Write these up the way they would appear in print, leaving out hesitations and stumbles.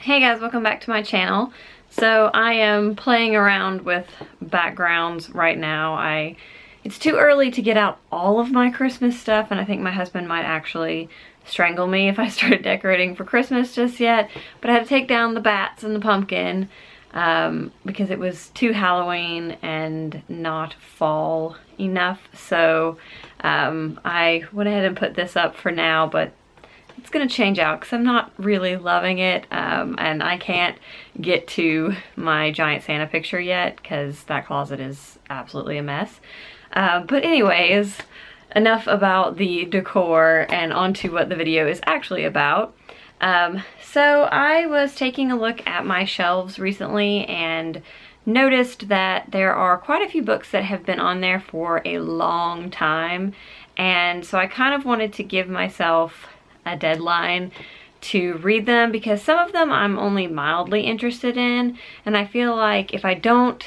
Hey guys, welcome back to my channel. So I am playing around with backgrounds right now. It's too early to get out all of my Christmas stuff, and I think my husband might actually strangle me if I started decorating for Christmas just yet. But I had to take down the bats and the pumpkin because it was too Halloween and not fall enough. So I went ahead and put this up for now, but it's gonna change out because I'm not really loving it, and I can't get to my giant Santa picture yet because that closet is absolutely a mess. But anyways, enough about the decor and onto what the video is actually about. So I was taking a look at my shelves recently and noticed that there are quite a few books that have been on there for a long time, and so I kind of wanted to give myself a deadline to read them because some of them I'm only mildly interested in, and I feel like if I don't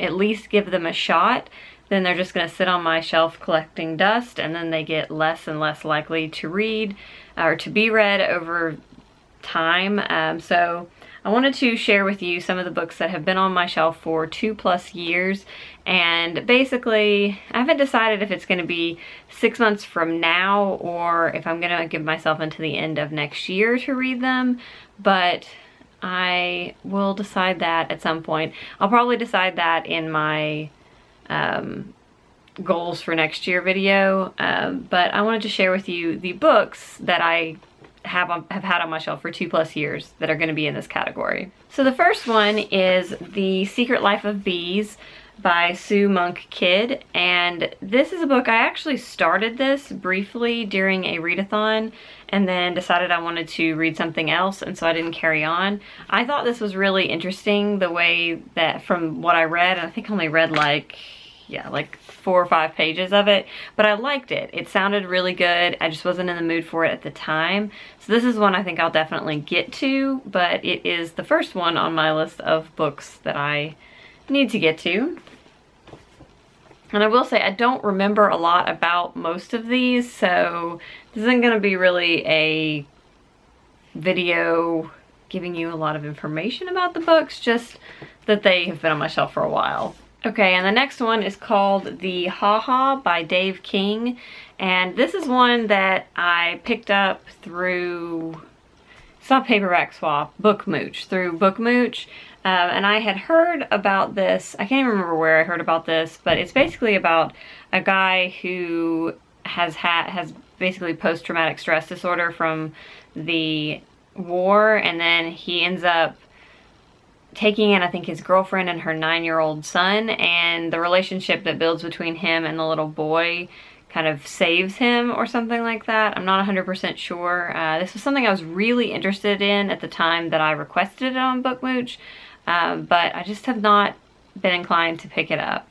at least give them a shot, then they're just going to sit on my shelf collecting dust, and then they get less and less likely to read or to be read over time. So I wanted to share with you some of the books that have been on my shelf for 2+ years, and basically I haven't decided if it's going to be 6 months from now or if I'm going to give myself until the end of next year to read them, but I will decide that at some point. I'll probably decide that in my goals for next year video, but I wanted to share with you the books that I have had on my shelf for 2+ years that are going to be in this category. So the first one is The Secret Life of Bees by Sue Monk Kidd, and this is a book I actually started this briefly during a readathon and then decided I wanted to read something else, and so I didn't carry on. I thought this was really interesting the way that, from what I read, and I think I only read like 4 or 5 pages of it, but I liked it. It sounded really good. I just wasn't in the mood for it at the time. So this is one I think I'll definitely get to, but it is the first one on my list of books that I need to get to. And I will say I don't remember a lot about most of these, so this isn't going to be really a video giving you a lot of information about the books, just that they have been on my shelf for a while. Okay, and the next one is called The Ha Ha by Dave King, and this is one that I picked up through, it's not paperback swap, Book Mooch, through Book Mooch, and I had heard about this, I can't even remember where I heard about this, but it's basically about a guy who has basically post-traumatic stress disorder from the war, and then he ends up taking in, I think, his girlfriend and her 9-year-old son, and the relationship that builds between him and the little boy kind of saves him or something like that. I'm not 100% sure. This was something I was really interested in at the time that I requested it on BookMooch, but I just have not been inclined to pick it up.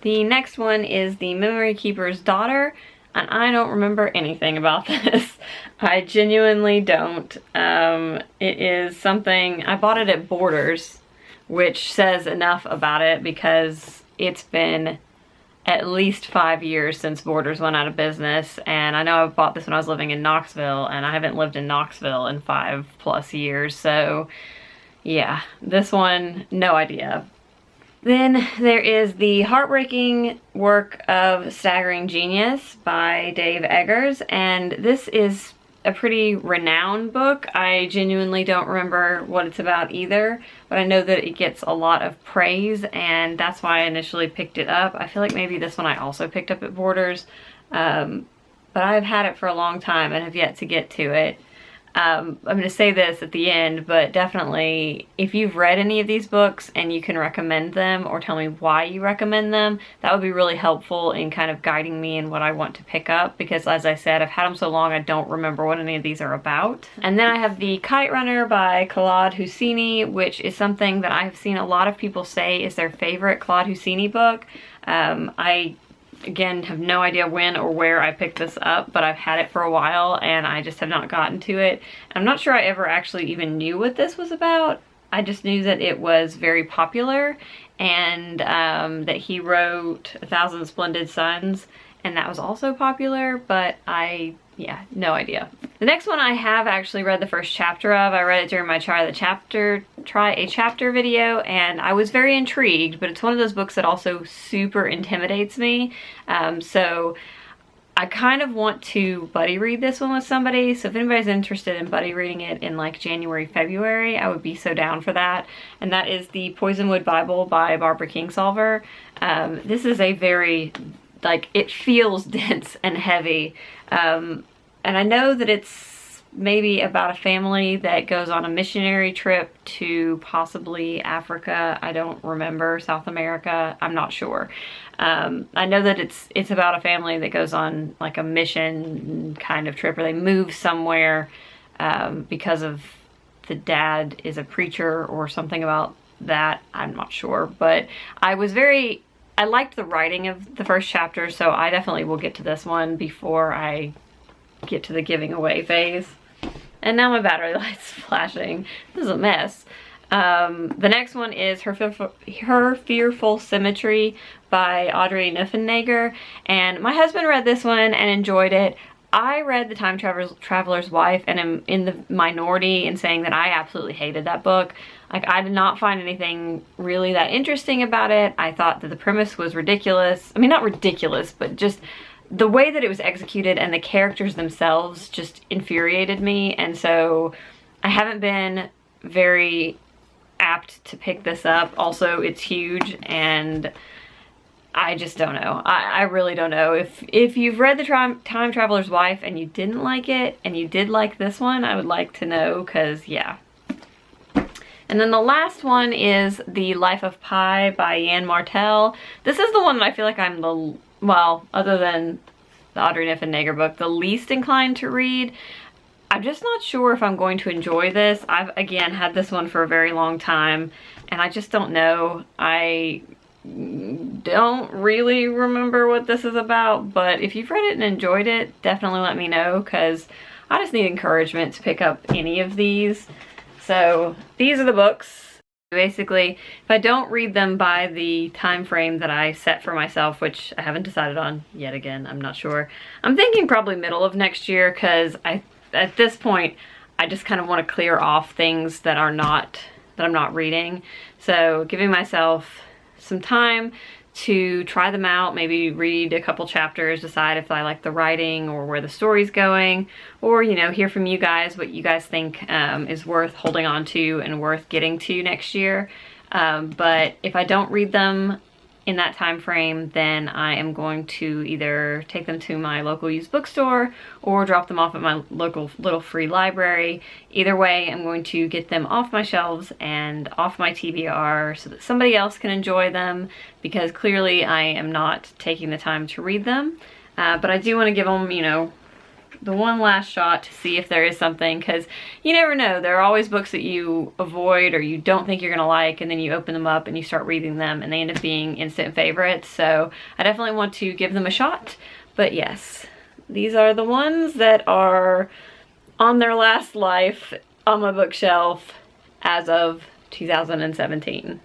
The next one is The Memory Keeper's Daughter, and I don't remember anything about this. I genuinely don't. It is something, I bought it at Borders, which says enough about it because it's been at least 5 years since Borders went out of business, and I know I bought this when I was living in Knoxville, and I haven't lived in Knoxville in 5+ years, so yeah, this one, no idea. Then there is The Heartbreaking Work of Staggering Genius by Dave Eggers, and this is a pretty renowned book. I genuinely don't remember what it's about either, but I know that it gets a lot of praise, and that's why I initially picked it up. I feel like maybe this one I also picked up at Borders, but I've had it for a long time and have yet to get to it. I'm going to say this at the end, but definitely if you've read any of these books and you can recommend them or tell me why you recommend them, that would be really helpful in kind of guiding me in what I want to pick up, because as I said, I've had them so long I don't remember what any of these are about. And then I have The Kite Runner by Claude Husini, which is something that I've seen a lot of people say is their favorite Claude Husini book. I again have no idea when or where I picked this up, but I've had it for a while and I just have not gotten to it. I'm not sure I ever actually even knew what this was about. I just knew that it was very popular and that he wrote A Thousand Splendid Suns, and that was also popular, but yeah, no idea. The next one I have actually read the first chapter of. I read it during my try a chapter video, and I was very intrigued, but it's one of those books that also super intimidates me. So I kind of want to buddy read this one with somebody. So if anybody's interested in buddy reading it in like January, February, I would be so down for that. And that is the Poisonwood Bible by Barbara Kingsolver. This is a very, like, it feels dense and heavy. And I know that it's maybe about a family that goes on a missionary trip to possibly Africa. I don't remember. South America. I'm not sure. I know that it's about a family that goes on like a mission kind of trip, or they move somewhere because of the dad is a preacher or something about that. I'm not sure, but I liked the writing of the first chapter, so I definitely will get to this one before I get to the giving away phase. And now my battery light's flashing. This is a mess. The next one is Her Fearful Symmetry by Audrey Niffenegger, and my husband read this one and enjoyed it. I read The Time Traveler's Wife and am in the minority in saying that I absolutely hated that book. Like, I did not find anything really that interesting about it. I thought that the premise was ridiculous. I mean, not ridiculous, but just the way that it was executed and the characters themselves just infuriated me. And so I haven't been very apt to pick this up. Also, it's huge, and I just don't know. I really don't know. If you've read The Time Traveler's Wife and you didn't like it, and you did like this one, I would like to know, because yeah. And then the last one is The Life of Pi by Yann Martel. This is the one that I feel like I'm the, well, other than the Audrey Niffenegger book, the least inclined to read. I'm just not sure if I'm going to enjoy this. I've, again, had this one for a very long time, and I just don't know. I don't really remember what this is about, but if you've read it and enjoyed it, definitely let me know, because I just need encouragement to pick up any of these. So these are the books. Basically, if I don't read them by the time frame that I set for myself, which I haven't decided on yet again, I'm not sure. I'm thinking probably middle of next year, because at this point, I just kind of want to clear off things that I'm not reading. So giving myself some time to try them out, maybe read a couple chapters, decide if I like the writing or where the story's going, or, you know, hear from you guys what you guys think is worth holding on to and worth getting to next year. But if I don't read them in that time frame, then I am going to either take them to my local used bookstore or drop them off at my local little free library. Either way, I'm going to get them off my shelves and off my TBR so that somebody else can enjoy them, because clearly I am not taking the time to read them. But I do want to give them, you know, the one last shot to see if there is something, because you never know. There are always books that you avoid or you don't think you're gonna like, and then you open them up and you start reading them and they end up being instant favorites. So I definitely want to give them a shot. But yes, these are the ones that are on their last life on my bookshelf as of 2017.